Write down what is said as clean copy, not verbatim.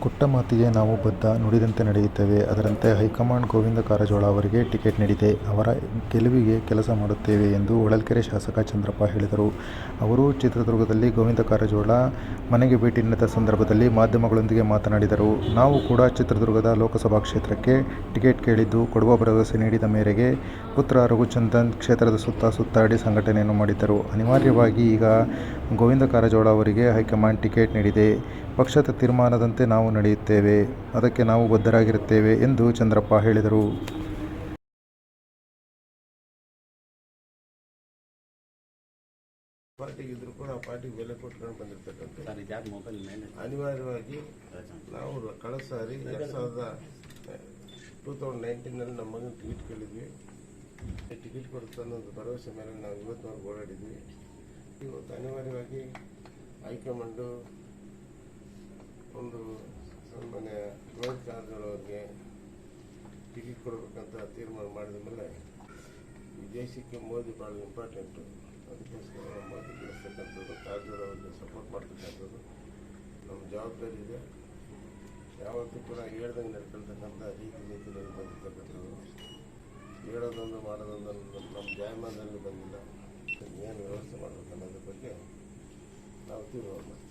ಕೊಟ್ಟ ಮಾತಿಗೆ ನಾವು ಬದ್ಧ, ನುಡಿದಂತೆ ನಡೆಯುತ್ತೇವೆ. ಅದರಂತೆ ಹೈಕಮಾಂಡ್ ಗೋವಿಂದ ಕಾರಜೋಳ ಅವರಿಗೆ ಟಿಕೆಟ್ ನೀಡಿದೆ. ಅವರ ಗೆಲುವಿಗೆ ಕೆಲಸ ಮಾಡುತ್ತೇವೆ ಎಂದು ಹೊಳಲ್ಕೆರೆ ಶಾಸಕ ಚಂದ್ರಪ್ಪ ಹೇಳಿದರು. ಅವರು ಚಿತ್ರದುರ್ಗದಲ್ಲಿ ಗೋವಿಂದ ಕಾರಜೋಳ ಮನೆಗೆ ಭೇಟಿ ನೀಡಿದ ಸಂದರ್ಭದಲ್ಲಿ ಮಾಧ್ಯಮಗಳೊಂದಿಗೆ ಮಾತನಾಡಿದರು. ನಾವು ಕೂಡ ಚಿತ್ರದುರ್ಗದ ಲೋಕಸಭಾ ಕ್ಷೇತ್ರಕ್ಕೆ ಟಿಕೆಟ್ ಕೇಳಿದ್ದು, ಕೊಡುವ ಭರವಸೆ ನೀಡಿದ ಮೇರೆಗೆ ಪುತ್ರ ರಘುಚಂದನ್ ಕ್ಷೇತ್ರದ ಸುತ್ತ ಸುತ್ತಾಡಿ ಸಂಘಟನೆಯನ್ನು ಮಾಡಿದ್ದರು. ಅನಿವಾರ್ಯವಾಗಿ ಈಗ ಗೋವಿಂದ ಕಾರಜೋಳ ಅವರಿಗೆ ಹೈಕಮಾಂಡ್ ಟಿಕೆಟ್ ನೀಡಿದೆ. ಪಕ್ಷದ ತೀರ್ಮಾನದಂತೆ ನಾವು ನಡೆಯುತ್ತೇವೆ. ಅದಕ್ಕೆ ನಾವು ಬದ್ಧರಾಗಿರುತ್ತೇವೆ ಎಂದು ಚಂದ್ರಪ್ಪ ಹೇಳಿದರು. ಪಾರ್ಟಿಗಿದ್ರು ಕೂಡ ಆ ಪಾರ್ಟಿಗೆ ಬೆಲೆ ಕೊಟ್ಕೊಂಡು ಬಂದಿರ್ತಕ್ಕಂಥ ಅನಿವಾರ್ಯವಾಗಿ ನಾವು ಕಳೆದ ಸಾರಿ 2019 ನಮ್ಮ ಮಗನ ಟಿಕೆಟ್ ಕೇಳಿದ್ವಿ. ಟಿಕೆಟ್ ಕೊಡುತ್ತೆ ಅನ್ನೋದು ಭರವಸೆ ಮೇಲೆ ನಾವು ಇವತ್ತಿನವರೆಗೂ ಓಡಾಡಿದ್ವಿ. ಇವತ್ತು ಅನಿವಾರ್ಯವಾಗಿ ಹೈಕಮಾಂಡು ಒಂದು ಸನ್ಮಾನ್ಯ ಗೋವಿಂದ ಕಾರಜೋಳ ಅವರಿಗೆ ಟಿಕೆಟ್ ಕೊಡಬೇಕಂತ ತೀರ್ಮಾನ ಮಾಡಿದ ಮೇಲೆ ಈ ದೇಶಕ್ಕೆ ಮೋದಿ ಭಾಳ ಇಂಪಾರ್ಟೆಂಟು. ಅದಕ್ಕೋಸ್ಕರ ಮೋದಿ ಕಳಿಸ್ತಕ್ಕಂಥದ್ದು, ಕಾರಜೋಳ ಅವರಿಗೆ ಸಪೋರ್ಟ್ ಮಾಡ್ತಕ್ಕಂಥದ್ದು ನಮ್ಮ ಜವಾಬ್ದಾರಿ ಇದೆ. ಯಾವತ್ತೂ ಕೂಡ ಹೇಳ್ದಂಗೆ ನಡ್ಕೊಳ್ತಕ್ಕಂಥ ರೀತಿ ನೀತಿಯಲ್ಲಿ ಬಂದಿರ್ತಕ್ಕಂಥದ್ದು, ಹೇಳೋದೊಂದು ಮಾಡೋದೊಂದು ನಮ್ಮ ಜಾಯಮಾನದಲ್ಲಿ ಬಂದಿಲ್ಲ. ಏನು ವ್ಯವಸ್ಥೆ ಮಾಡಬೇಕು ಅನ್ನೋದ್ರ ಬಗ್ಗೆ ನಾವು ತೀರ್ಮಾನ ಮಾಡ್ತೀವಿ.